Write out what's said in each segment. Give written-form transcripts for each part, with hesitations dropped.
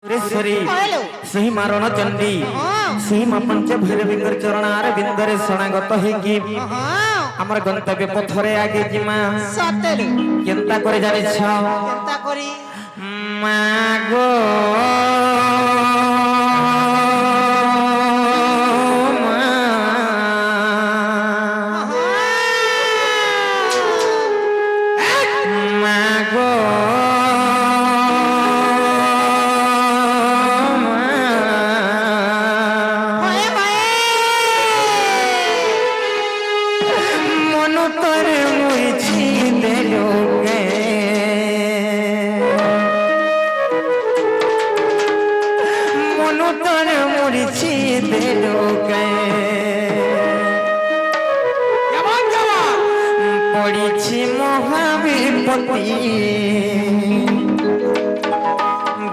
सही मारण चंडी सही मां पंच भैरवींकर चरणार बिंदरे शरणागत हेकी हमर गंतव्य पथरे आगे जिमा सतेरे केनता करे जानि छ केनता करी मागो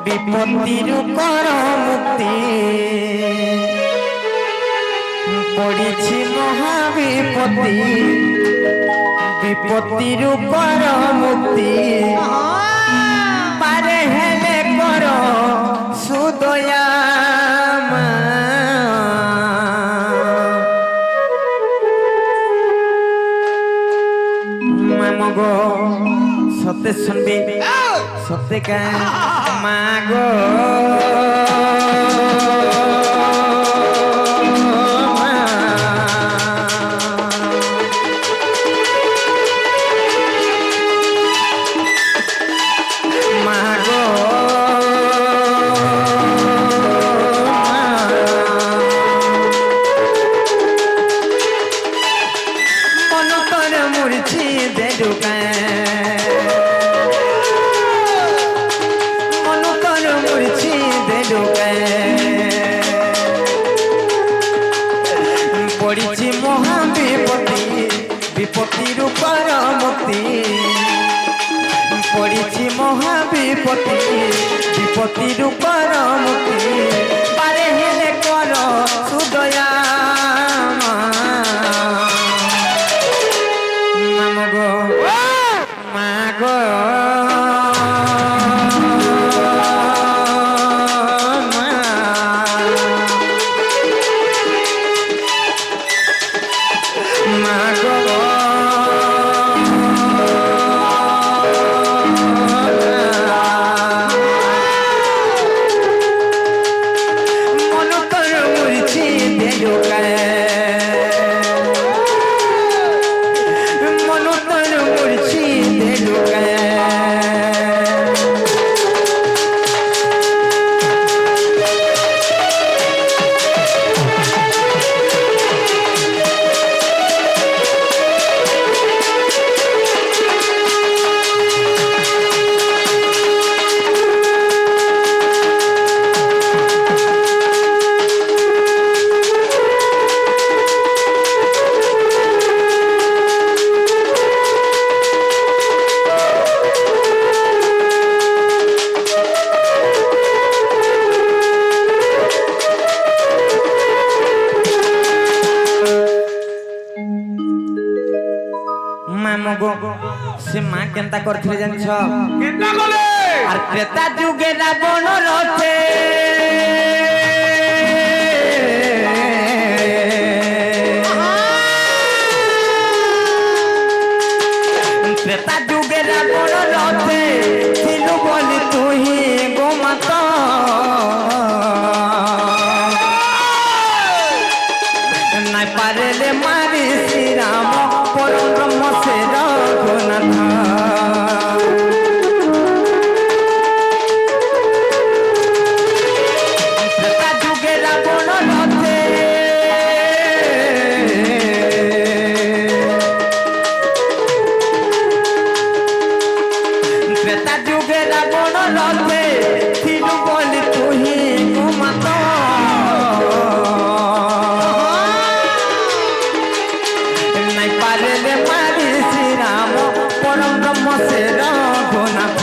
विपत्तिर कर मुक्ति पड़ी महाविपत्ति विपत्तिर कर मुक्ति पारे हेले कर सुदया मामगो सत्य सुनबी सत्य का मागो पड़ी महाविपत्ति विपत्तिर पर मुक्ति पारे हेले कर सुदया मामगो मागो से मां केनता करथिले जानछ केनता कले आर त्रेता जुगे रावण रथे त्रेता जुगे रावण रथे थिलु बोली तू ही गोमाता नाय पारेले मारी श्री राम परम ब्रह्म से रघुनाथ त्रेता जुगे रावण रथे त्रेता जुगे रावण रथे थिलु बोली तू ही गोमाता से रघुनाथ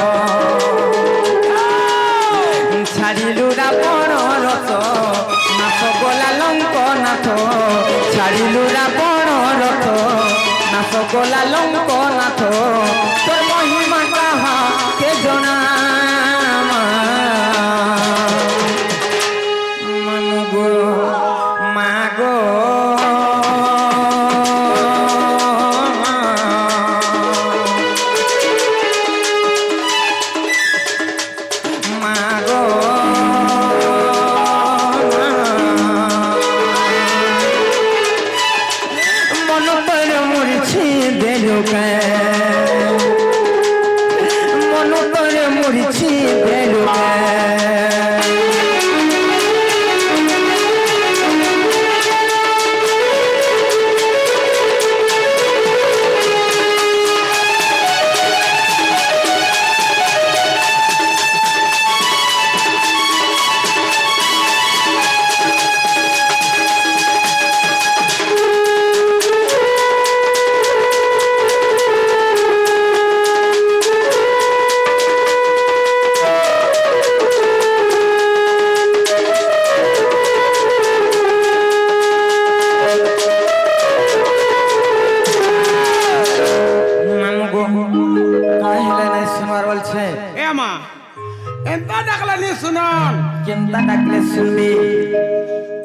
छाड़िलु रावण रथ नाथ गला लंकनाथ छाड़िलु रावण रथ नाथ गला लंकनाथ तोर महिमा कहा के जना গো মন করে মরিছি দেলুকে মন করে মরিছি দেলুকে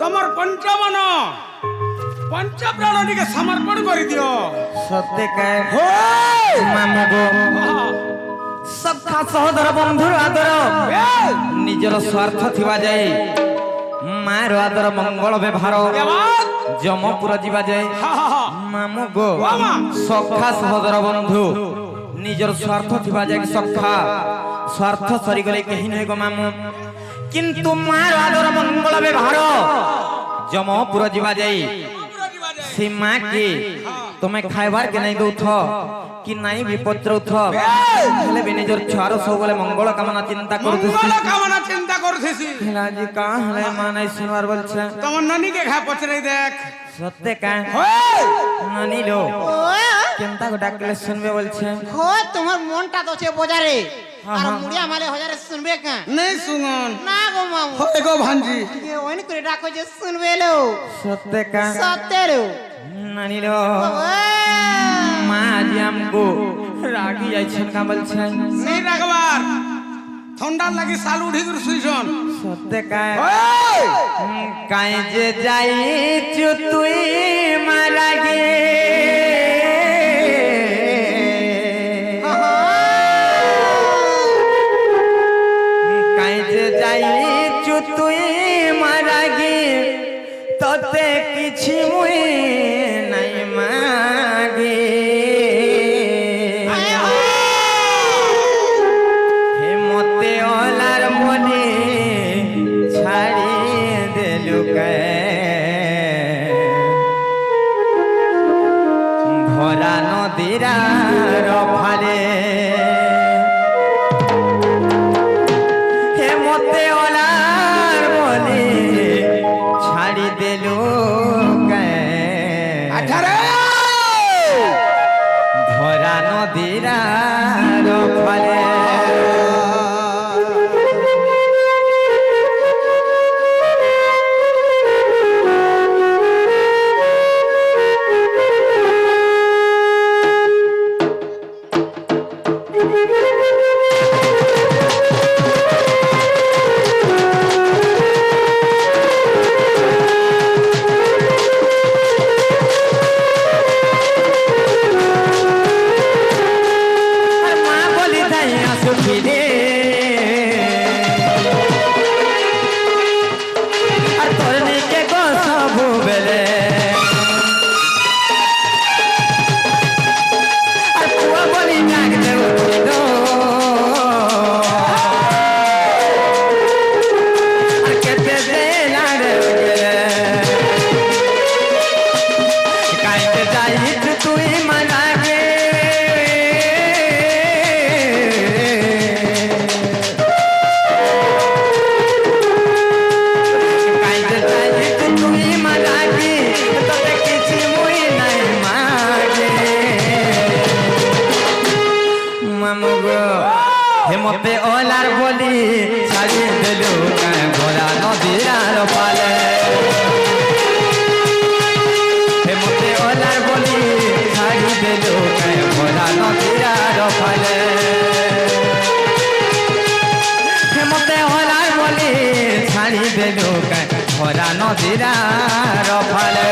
তোমার পঞ্চমন পঞ্চপ্রাণীকে সমর্পণ করে দিও সত্যি কায় মামু গো সখা সহোদর বন্ধুর আদর নিজের স্বার্থ থিবা যায় মায়ের আদর মঙ্গল ব্যবহার যমপুর যা যায় মামু গো সখা সহোদর বন্ধু নিজের স্বার্থ থিবা যায় সখা স্বার্থ সরিগলে কেহি নয় গো মামু কিন্তু মার আদর মঙ্গল ব্যবহার যমপুর যা যাই সে মা কে তুমি খাইবার কে নাই দৌথ কি নাই বিপত্র উঠ হেলে বি নিজর ছুয়ার সবলে মঙ্গল কামনা চিন্তা করছিস মঙ্গল কামনা চিন্তা করছিস হেলা জি কা হেলে মা নাই শুনবার বলছে তোমার নানি কে খা পছরে দেখ সত্যি কা নানি লো চিন্তা को ডাকলে শুনবে বলছে हो তোমার মনটা তো আছে বাজারে আর মুড়িয়া মালে হাজারে শুনবে কা নাই শুনন না গো মামু হয় গো ভাঞ্জি কে ওইন করে ডাকো যে শুনবে লো সত্যি কা সত্যেরো নানি লো মা আজি আমকো রাগি যাইছেন কা বলছে নেই রাখবার ঠান্ডা লাগি সাল উঠি করে শুইছন সত্যি কা কাই যে যাইছু তুই মারা গে যাইছু তুই মারা গে তোতে কিছু মুই নাই মাগে হে মতে অলার মনে ছাড়ি দেলু কে ভরা নদীরা রফালে ভরা নদীরা ফলে মতে ওলার বলি ছাড়ি দেলু ভরা নদীর পালে হে মতে ওলার বলি ছাড়ি দেলু ভরা নদীর পালে হে মতে ওলার বলি ছাড়ি দেলু ভরা নদীর পালে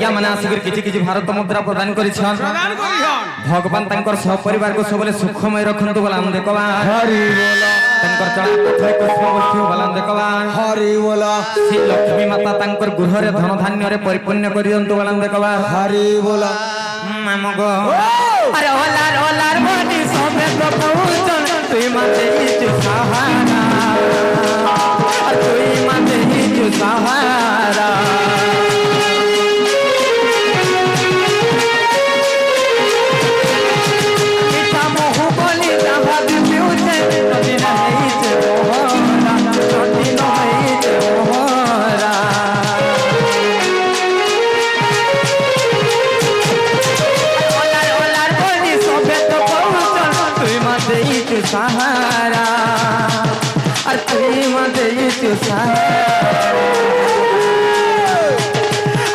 ଆଜ୍ଞା ମାନେ ଆସିକରି କିଛି କିଛି ଭାରତ ମୁଦ୍ରା ପ୍ରଦାନ କରିଛନ୍ প্রদান করিহন ভগবান তাঙ্কর সপরিবারକୁ ସବୁବେଳେ ସୁଖମୟ ରଖନ୍ତୁ ବୋଲା ଆମେ ଦେଖବା हरि बोला ତାଙ୍କର ଚଳା ପଥରେ କୃଷ୍ଣ ବସ୍ତୁ ବୋଲା ଆମେ ଦେଖବା हरि बोला ଶ୍ରୀ ଲକ୍ଷ୍ମୀ ମାତା ତାଙ୍କର ଗୃହରେ ଧନ ଧାନ୍ୟରେ ପରିପୂର୍ଣ୍ଣ କରିଦିଅନ୍ତୁ ବୋଲା ଆମେ ଦେଖବା हरि बोला ମାମୁଗ ଆରେ ଓଲାର ଓଲାର ବନି ସବେ ତ ପହୁଚନ ତୁଇ ମାତେ ଇଚୁ ସାହାରା ଆରେ ତୁଇ ମାତେ ଇଚୁ ସାହାରା মিঠা মহু বলি যাহা দিউছে নদী না হইছে মোহরা নদী না হইছে মোহরা ওলার ওলার বলি সবে তো পৌঁছন তুই মাতে ইচু সাহারা আর তুই মাতে ইচু সাহারা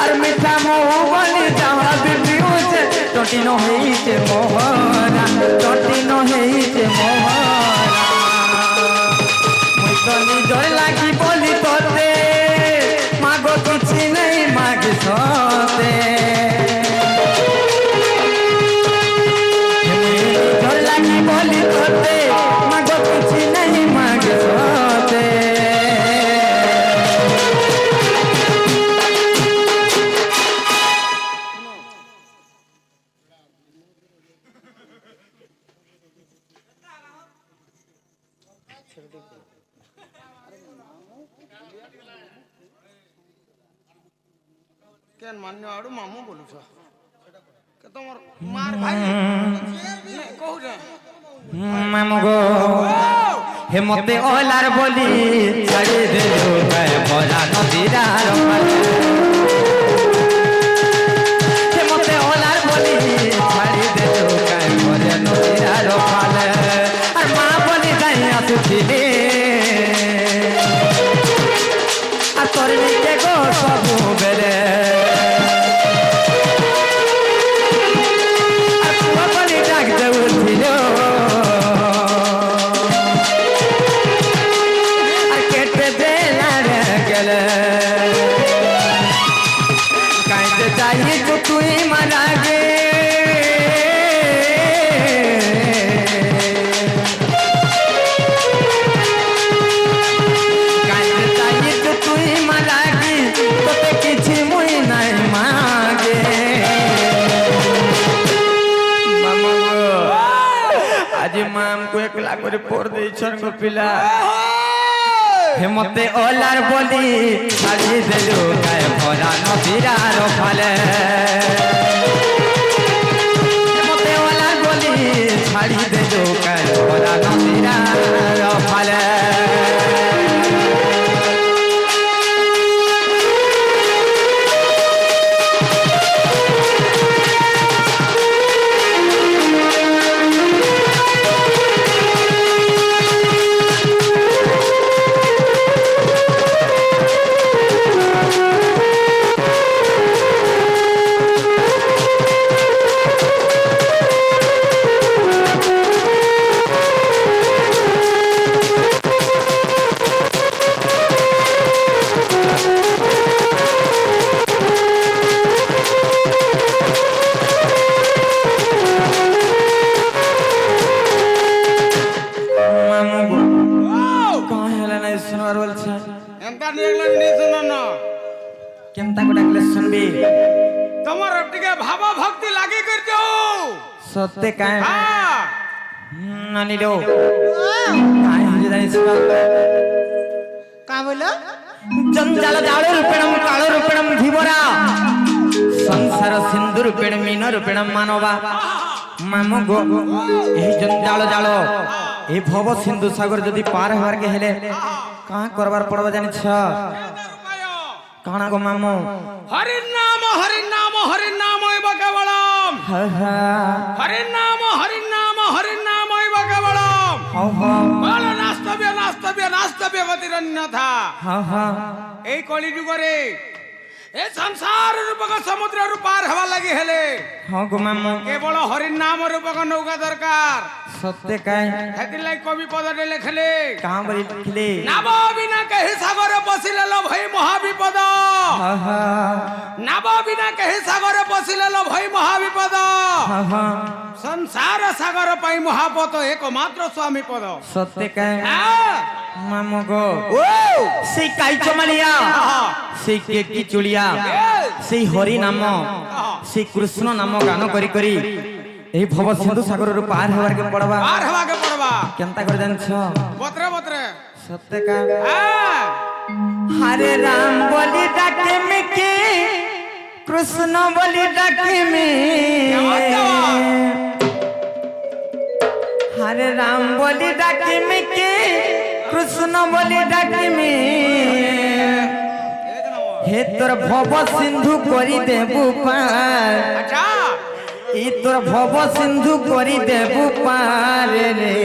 আর মিঠা মহু বলি যাহা দিউছে নদী না হইছে মোহরা নদী না হইছে মোহরা মুই তো নিজর লাগি বলি তোতে মাগো কিছু নেই মাগি সতে নিজর লাগি বলি তোতে মাগো কিছু নেই মাগি সতে কেন মান্য আড়ু মামু বলুছ কে তোমার মার ভাই কহু রে মামগো হে মতে ওলার বলি ছাড়ি দেলো গায় ভরা নদীরার মাঝে হে মতে ওলার বলি ছাড়ি দেলো গায় ভরা নদীরার মাঝে আর মা বলি যাই আসুছিলে আর তোর নিতে গো সবু বেলে আর পুয়া বলি ডাক দেউছিল আর কেটে দেলার গেলে কাইতে চাই তো তুই মারা গে কাইতে চাই তো তুই মারা গে তোতে কিছু মুই নাই মাগে মামা গো আজি মামକୁ একলা করে পড় দেইছন গো পিলা হে মতে ওলার বলি ছাড়ি দেলু গায় ভরা নদীরার ফালে হে মতে ওলার বলি ছাড়ি দেলু গায় ভরা নদীরার ফালে মামু কহ হেলা নাই শুনবার বলছে এমতা নিয়ে নি শুনো না কেমতা করে ডাকলে শুনবি তোমার টিকে ভাব ভক্তি লাগি কর দেও সত্যি কায় হ্যাঁ নানি লো কায় হয়ে জানিস का बोलो জঞ্জাল জাল রূপেণম কাল রূপেণম ধীবরা সংসার সিন্ধু রূপেণ মীন রূপেণম মানবা মামু গো এই জঞ্জাল জাল এই ভব সিন্ধু সাগর যদি পার হবার কে হেলে কাঁ করবার পড়বা জানিছ কাଣା গো মামু হরি নাম হরি নাম হরি নাম এব কেবলম হা হা হরি নাম হরি নাম হরি নাম এব কেবলম হাও হাও বলো নাস্তব্য নাস্তব্য নাস্তব্য গতিরন্যথা হাও হাও এই কলি যুগরে ए संसार रूपक समुद्र रु पार हवा लगी हेले हाँ गो मामू केवल हरि नाम रूपक नौका दरकार सत्य काय हेति लाई कवि पदटे लिखले कहाँ बोली लिखले नाम बिना कहि सागर बसिले लो भई महाविपद हाँ हाँ नाम बिना कहि सागर बसिले लो भई महाविपद हाँ हाँ संसार सागर पाई महापत एकमात्र स्वामी पद सत्य काय हाँ। मामू गो সেই কাইচো মালিয়া সেই কেকি চুলিয়া সেই হরি নাম সেই কৃষ্ণ নাম গান করি করি এই ভব সিন্ধু সাগরରୁ পার হবার কে পড়বা पार हवा के पड़वा কেনতা করে জানছ बतरे बतरे সত্য কা हाँ। हरे राम बोली डाके में के कृष्ण बोली डाके में हरे राम बोली डाके में के कृष्ण बोली डाके में हे तोर भव सिंधु करी देबु पार अच्छा ई तोर भव सिंधु करी देबु पार रे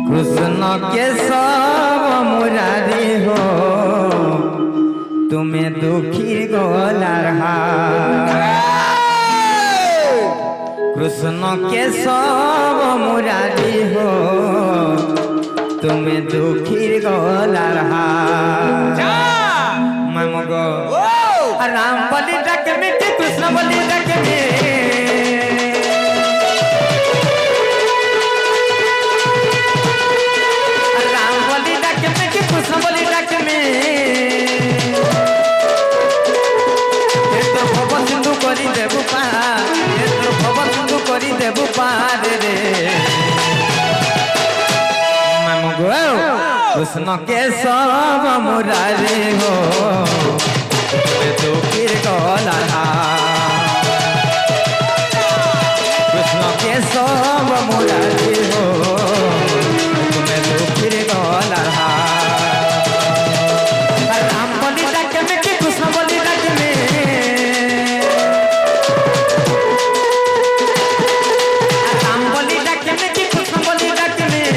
कृष्ण के सब मुरारी हो तुम्हें दुखी गोलार कृष्ण के सब मुरारी हो तुम्हें दुखी गोलार मामो गो राम बलि डाक में के कृष्ण बलि डाक में राम बलि डाक में के कृष्ण बलि डाक में हे तो भव सिंधु करी देबु पार हे तो भव सिंधु करी देबु पार रे मामो गो कृष्ण के सब मुरारी हो दुखीर गोला कृष्ण के सब मुरारी हो तुम्हें दुखीर गोला राम बोली डाक में के कृष्ण बोली डाक में राम बोली डाक में के कृष्ण बोली डाक में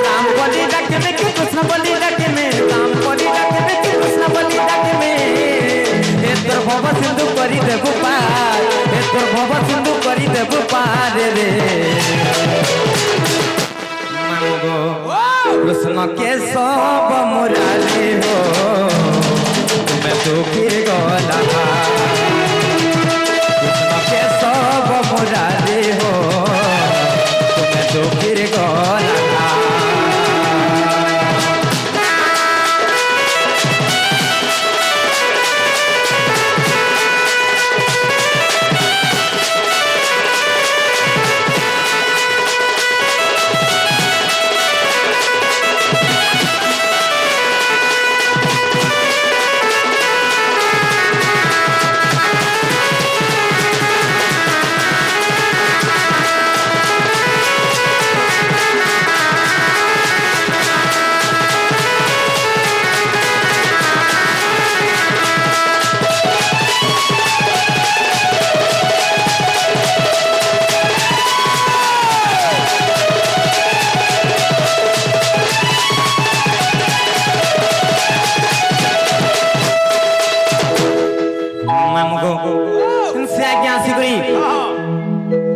राम बोली डाक में के कृष्ण बोली डाक में राम बोली डाक में के कृष्ण बोली डाक में हे तोर भव सिंधु करी देबु पार हे तोर भव सिंधु करी देबु पार रे मांगो कृष्ण के सब मुरारी हो तुम्हें दुखी गोला कृष्ण के सब मुरारी हो तुम्हें दुखी गोला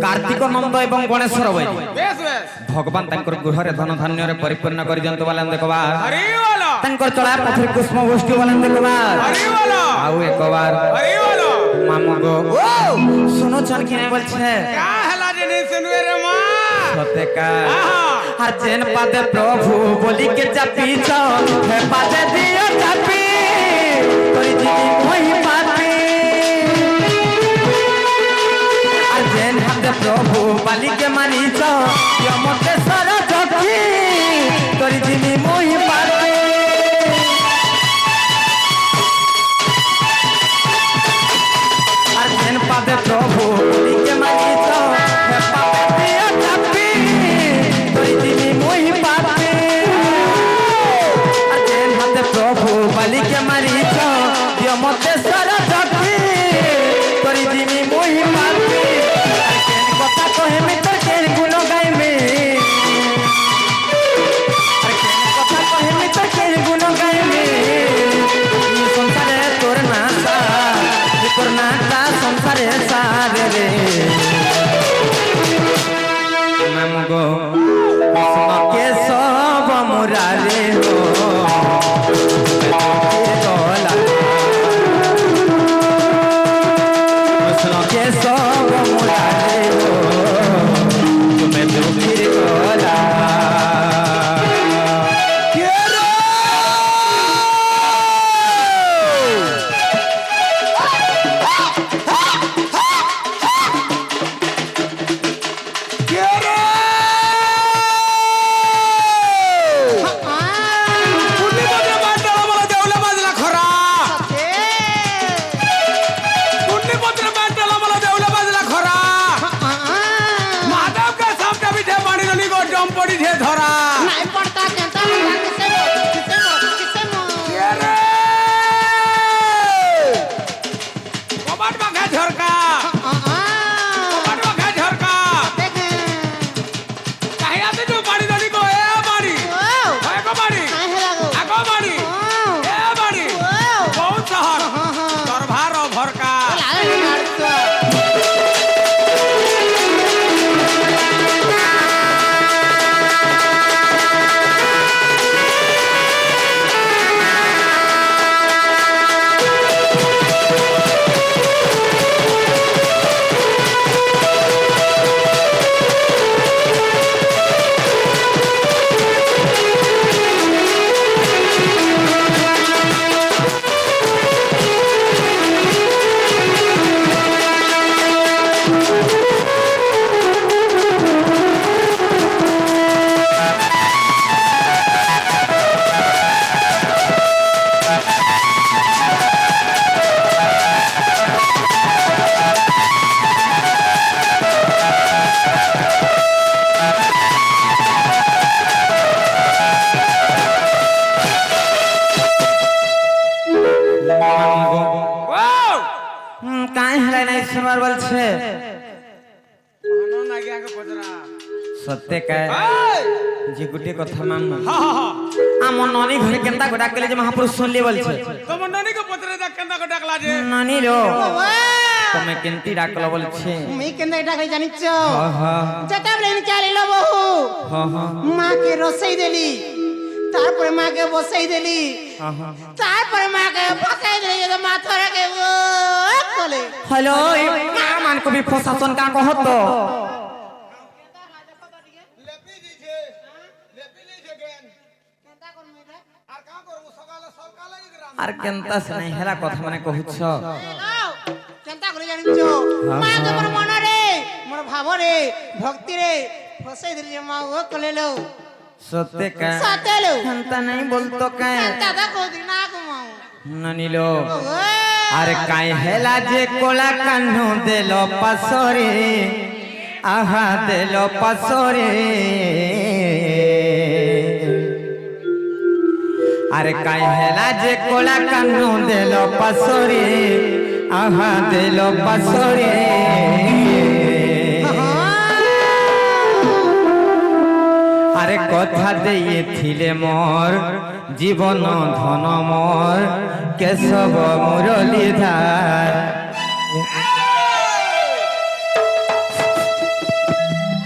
कार्तिक नंद एवं गणेश्वर भाई बेस बेस भगवान तांकर गृहरे धन धान्य परिपूर्ण कर जंतु वाला देखबा हरि वाला तांकर चला पथर पुष्प गोष्ठी वाला देखबा हरि वाला आउ एक बार हरि वाला मामू गो सुनो छन कि बोल छे क्या हला जे नहीं सुनवे रे मां सते का आहा जेन पादे प्रभु बोली के चापी जाओ हे पादे दियो चापी तोरी जीवी मोहि पापी जेन हाथे प्रभु बाली के मानी जाओ यो मते सारा जखी तोरी जीवी मोहि पापी जेन पादे प्रभु बोली के मानी जाओ हे पादे दियो चापी तोरी जीवी मोहि पापी जेन हाथे प्रभु बाली के मानी जाओ यो मते सारा जखी तोरी जीवी मोहि पापी केन कथा कहे में तो केन गुण गाय में সংসারে সারে রে মামগো কৃষ্ণ কেশব মুরারে হো কৃষ্ণ কেশব মুরারে হো তুমি দুঃখীর গলা नहीं पड़ता कहता है किसे मो কাই হেলাই নাই শুনবার বলছে সত্যি কায় যে গোটে কথা মান আম ননি ঘরে কেনতা গোটা কলে যে মহাপুরুষ শুনলি বলছে তোমার ননি কে পত্রে দেখ কেনতা কে ডাকলা যে ননি রো তুমি কেনতি ডাকলো বলছে मी केंदा डाकली जानिच হ্যাঁ যেটা বলেন চালিলো বহু হ্যাঁ মাকে রসই দেলি তারপরে মাকে বসাই দেলি তারপরে মাকে বসাই দেলি যে মাথাটাকে কোলে হ্যালো মান কবি প্রশাসন কা কহত লেপি দিছে জ্ঞান আর কা করব সকালে সকালে গ্রাম আর কেনতা নাই হেলা কথা মানে কহুছ কেনতা করে জানিছ মা তোমার মনরে মোর ভাবরে ভক্তি রে বসাই দেলি যে মা ও কোলেলো সত্যি কা সাতেলো কেনতা নাই বলতো কায় দাদা কোদি না ঘুমাও নানিলো আরে কাই হেলা যে কোলা কান্নু দেল পাশরে আহা দেল পাশরে আরে কাই হেলা যে কোলা কান্নু দেল পাশরে আহা দেল পাশরে আরে কথা দিয়েছিলে মোর জীবন ধন মোর কেশব মুরলীধার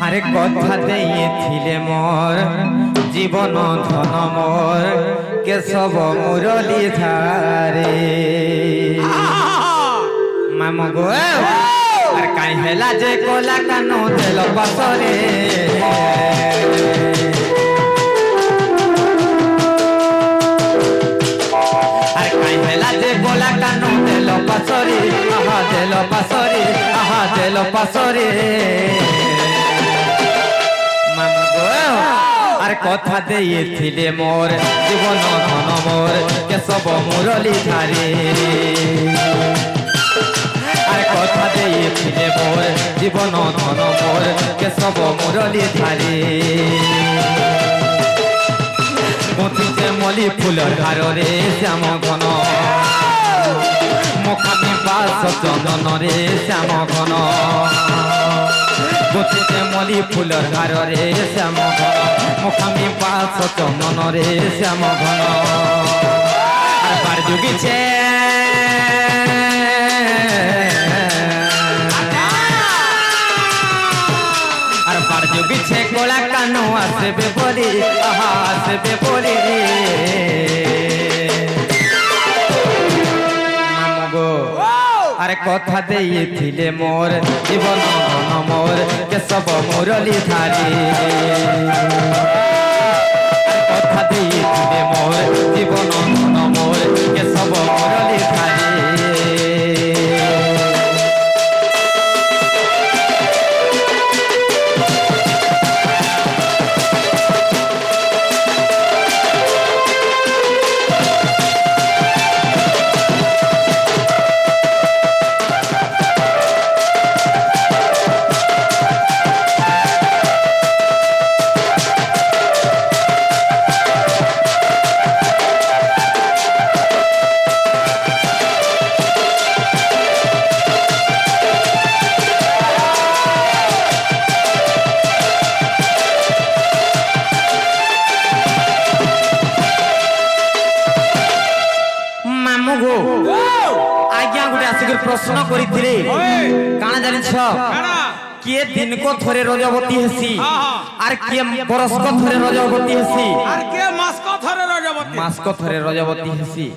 আরে কথা দিয়েছিলে মোর জীবন ধন মোর কেশব মুরলীধারে মামা গো আর কাই হেলা যে কোলা কানো দেল পাশরে আর কাই হেলা যে কোলা কানো দেল পাশরে আহা দেল পাশরে আহা দেল পাশরে মামা গো আর কথা দিয়েছিলে মোর জীবন ধন মোর কেশব মুরলীধারে আর কথা দিয়েছিলে মোর জীবন ধন মোর কেশব মুরলীধারে গতিতে মলি ফুলর হারে শ্যাম ঘন মুখামি বাস চন্দনরে শ্যাম ঘন গতিতে মলি ফুলর হারে শ্যাম ঘন মুখামি বাস চন্দনরে শ্যাম ঘন আর বার যুগিছে আসবে বলি আহা আসবে বলি রে মামু গো আরে কথা দিয়েছিলে মোর জীবন মোর কেশব মুরলি ধারি কথা দিয়েছিলে মোর জীবন মোর কেশব মুরলি ধারি আজ্ঞা গোটে আসিকি প্রশ্ন করিଥିଲେ কাଣା জানিছ কিয়ে দিনক থরে রজবতী হেসি আর কিয়ে বরসক থরে রজবতী হেসি আর কে মাসক থরে রজবতী মাসক থরে রজবতী হেসি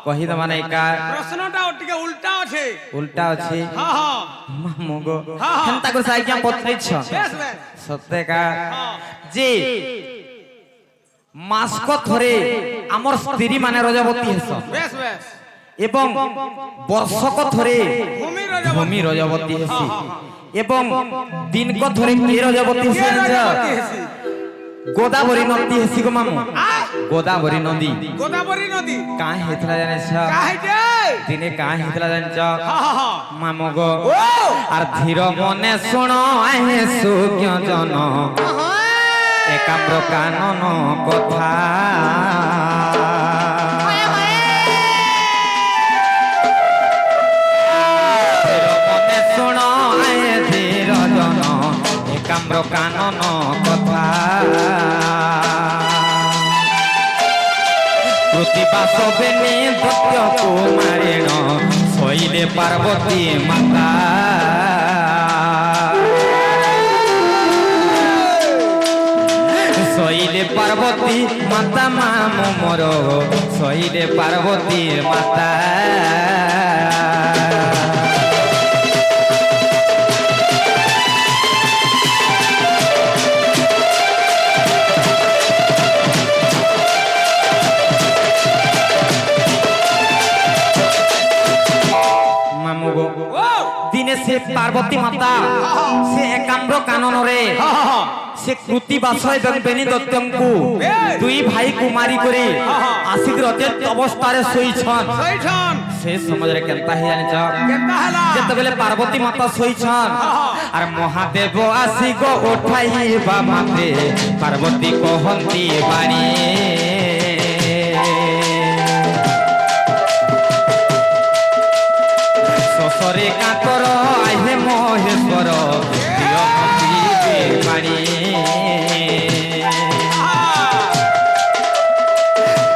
কহি দ মানে কা প্রশ্নটা ওটিকে উল্টা আছে উল্টা আছে হ্যাঁ মামু গো হেন্তা করে আজ্ঞা পত্রেছ বেশ বেশ সত্যে কা যে মাসক থরে আমার স্ত্রী মানে রজবতী হেস বেশ বেশ এবং বর্ষক থরে ভূমি ভূমি রজবতী রজবতী হেসি এবং দিনক থরে কে রজবতী কে হেসি রজবতী হেসি গোদাবরী নদী হেসি গো মামু গোদাবরী নদী গোদাবরী নদী কাঁ হেতলা জানিছ কাহিতে দিনে কাঁ হেতলা জানিছ হ্যাঁ মামু গো আর ধীর মনে শুণ আহে সুজ্ঞ জন একাম্র কানন কথা কাম্র কানন কথা প্রতিবাসবে দত্য কুমারিণ শৈলে পার্বতী মাতা শৈলে পার্বতী মাতা মামু মোর শৈলে পার্বতী মাতা দিনে সে পার্বতী মাতা সে একাম্র কাননরে সে কৃতি বাসয় বেনি দত্তଙ୍କୁ দুই ভাই কুমারী করে আসিক রতে অবস্থারে শোইছন সে সমাজরে কেনতা হে জানিছ কেনতা হলা যেতবেলে পার্বতী মাতা শোইছন আর মহাদেব আসি গো উঠাইবা মাতে পার্বতী কহন্তি বাণী সসরে কাতর আহে মহেশ্বর পানি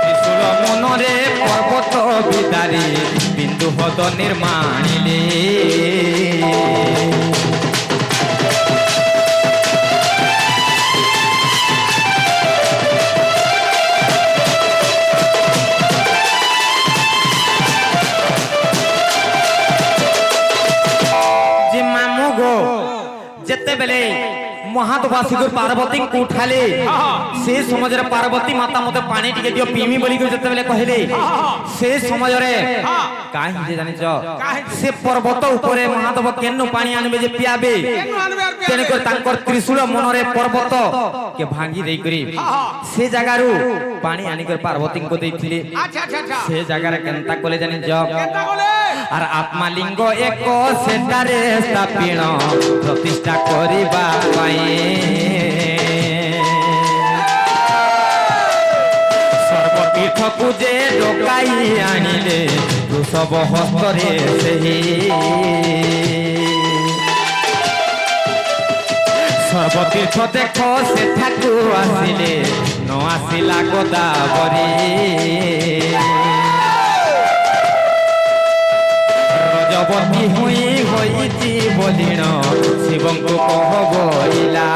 ত্রিশূল মনরে পর্বত বিদারি বিন্দু হদ নির্মাণিলে যেতেবেলে মহাদেবাসী পার্বতী উঠালে সে সমাজের পার্বতী মাতা মতে পানি টিকে দিও পিমি বলি যেতেবেলে কহিলে সে সমাজরে কাহি জানিছ সে পর্বত উপরে মহাদেব কেন পানি আনবে যে পিয়াবে তেনে করে তাঙ্কর ত্রিশূল মনরে পর্বত কে ভাঙ্গি দেই করি সে জায়গারু পানি আনি করে পার্বতী কো দেইছিলে সে জায়গারে কেনতা কলে জানিছ আর আত্মালিঙ্গ এক সেটারে স্থাপিণ প্রতিষ্ঠা করিবা পাই সর্বতীর্থকু যে ডকাই আনিলে বৃষভ হস্তরে সেই সর্বতীর্থ দেখ সেঠাকু আসিলে ন আসিলা গোদাবরী রজবতী হুই হইছি বলিণ শিবଙ୍କୁ কহ বইলা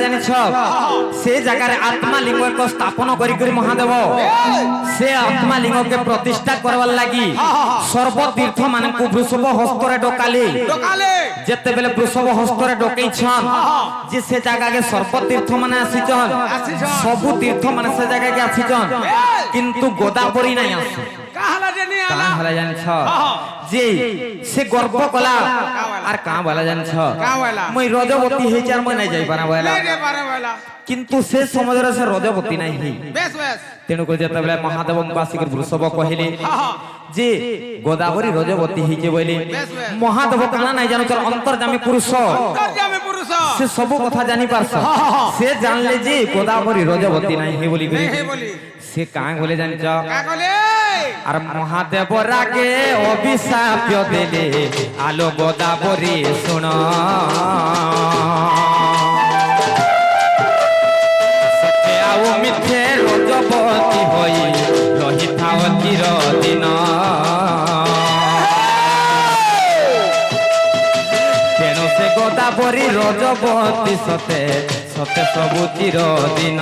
জানিছ সে জায়গায় আত্মা লিঙ্গ এক স্থাপন করি করি মহাদেব সে আত্মা লিঙ্গকে প্রতিষ্ঠা করবার লাগি সর্বতীর্থ মানকু বৃষভ হস্তরে ডকালি ডকালে যেতেবেলে বৃষভ হস্তরে ডকাইছন যে সে জায়গাকে সর্বতীর্থ মানে আসিছন সবু তীর্থ মানে সে জায়গাকে আসিছন কিন্তু গোদাবরী নাই আসে কাহালা জেনি আলা কাঁ হলা জানিছ যে সে গর্ব কলা আর কাঁ বলা জানিছ কাঁ বলা? মই রজবতী হইছি আর মই নাই যাই পারা বলা লে রে পারে বলা কিন্তু সে সমাজরে সে রজবতী নাই হই বেশ বেশ তেণু করে যেতেবেলে মহাদেব বাসিক বৃষভ কহিলে যে গোদাবরী রজবতী হইছে বলে মহাদেব কানা নাই জানো তোর অন্তর্যামী পুরুষ তর্জমে পুরুষ সে সব কথা জানি পারছ সে জানলে যে গোদাবরী রজবতী নাই হে বলি হে বলি সে কাঁ বলে জানিছ কা কলে আর মহাদেব রাগে অভিশাপ দেলে আলো গোদাবরী শুণ সত্যে আও মিথ্যে রজবতী হই রহিথাও চিরদিন তেণু সে গোদাবরী রজবতী সতে সতে সবু চিরদিন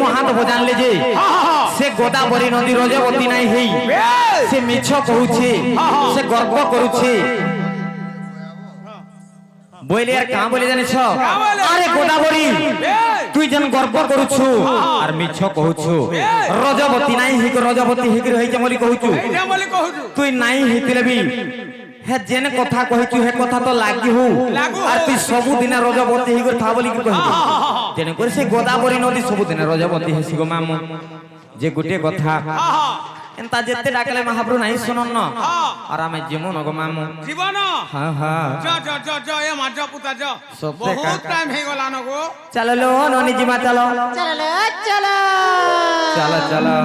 মহাদেব জানলে যে সে গোদাবরী নদী রজবতী নাই হেই সে মিছ কହୁছে সে গর্ব করুছে বইলে আর কাঁ বলে জানিছ আরে গোদাবরী তুই যেন গর্ব করুছু আর মিছ কହୁছু রজবতী নাই হিক রজবতী হিক হইছে বলি কହୁছু এটা বলে কহুছু তুই নাই হিতিলে বি হে যেন কথা কহিছু হে কথা তো লাগি হু আর তুই সবু দিনে রজবতী হিক থা বলি কি কহিছু যেন করে সে গোদাবরী নদী সবু দিনে রজবতী হেসি গো মামু যে গুটে কথা এন্তা যেতে ডাকলে মহাপ্রভু নাই শুনন না আর আমি যেমন গো মামু জীবন হ্যাঁ হ্যাঁ জ এ মাজ পুতা জ সত্যি বহুত কাকা। টাইম হয়ে গলা ন গো চলো লো ননি জিমা চলো চলো চলো চলো চলো